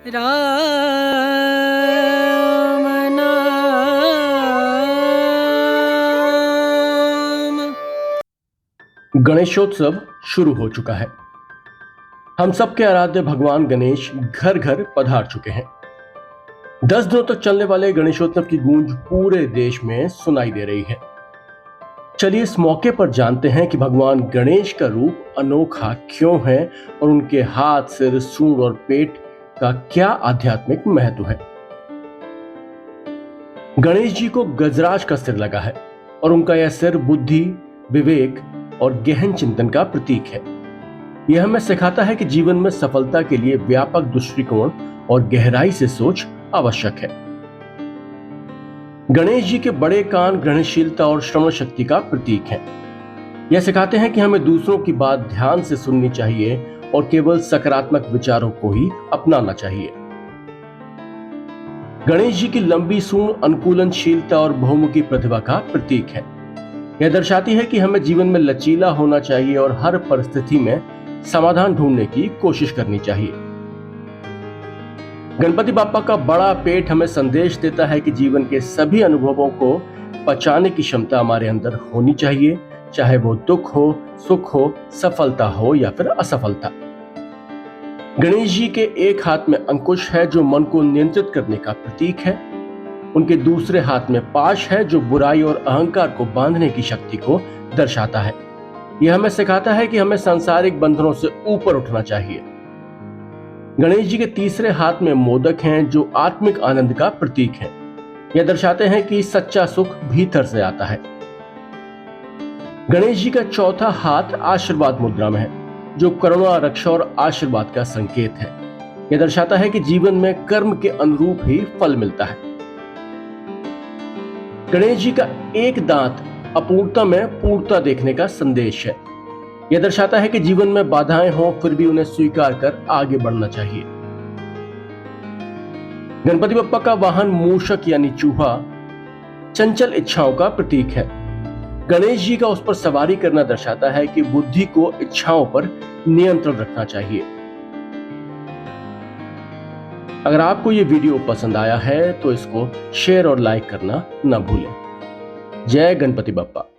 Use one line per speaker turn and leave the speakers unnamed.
राम नाम।
गणेशोत्सव शुरू हो चुका है। हम सबके आराध्य भगवान गणेश घर घर पधार चुके हैं। 10 दिनों तक चलने वाले गणेशोत्सव की गूंज पूरे देश में सुनाई दे रही है। चलिए इस मौके पर जानते हैं कि भगवान गणेश का रूप अनोखा क्यों है और उनके हाथ, सिर, सूंड और पेट का क्या आध्यात्मिक महत्व है। गणेश जी को गजराज का सिर लगा है और उनका यह सिर बुद्धि, विवेक और गहन चिंतन का प्रतीक है। यह हमें सिखाता है कि जीवन में सफलता के लिए व्यापक दृष्टिकोण और गहराई से सोच आवश्यक है। गणेश जी के बड़े कान ग्रहणशीलता और श्रवण शक्ति का प्रतीक है। यह सिखाते हैं कि हमें दूसरों की बात ध्यान से सुननी चाहिए और केवल सकारात्मक विचारों को ही अपनाना चाहिए। गणेश जी की लंबी सूंड अनुकूलनशीलता और बहुमुखी प्रतिभा का प्रतीक है। यह दर्शाती है कि हमें जीवन में लचीला होना चाहिए और हर परिस्थिति में समाधान ढूंढने की कोशिश करनी चाहिए। गणपति बाप्पा का बड़ा पेट हमें संदेश देता है कि जीवन के सभी अनुभवों को पचाने की क्षमता हमारे अंदर होनी चाहिए, चाहे वो दुख हो, सुख हो, सफलता हो या फिर असफलता। गणेश जी के एक हाथ में अंकुश है जो मन को नियंत्रित करने का प्रतीक है। उनके दूसरे हाथ में पाश है जो बुराई और अहंकार को बांधने की शक्ति को दर्शाता है। यह हमें सिखाता है कि हमें सांसारिक बंधनों से ऊपर उठना चाहिए। गणेश जी के तीसरे हाथ में मोदक हैं जो आत्मिक आनंद का प्रतीक है। यह दर्शाते हैं कि सच्चा सुख भीतर से आता है। गणेश जी का चौथा हाथ आशीर्वाद मुद्रा में है जो करुणा, रक्षा और आशीर्वाद का संकेत है। यह दर्शाता है कि जीवन में कर्म के अनुरूप ही फल मिलता है। गणेश जी का एक दांत अपूर्णता में पूर्णता देखने का संदेश है। यह दर्शाता है कि जीवन में बाधाएं हों फिर भी उन्हें स्वीकार कर आगे बढ़ना चाहिए। गणपति बप्पा का वाहन मूषक यानी चूहा चंचल इच्छाओं का प्रतीक है। गणेश जी का उस पर सवारी करना दर्शाता है कि बुद्धि को इच्छाओं पर नियंत्रण रखना चाहिए। अगर आपको ये वीडियो पसंद आया है तो इसको शेयर और लाइक करना न भूलें। जय गणपति बप्पा।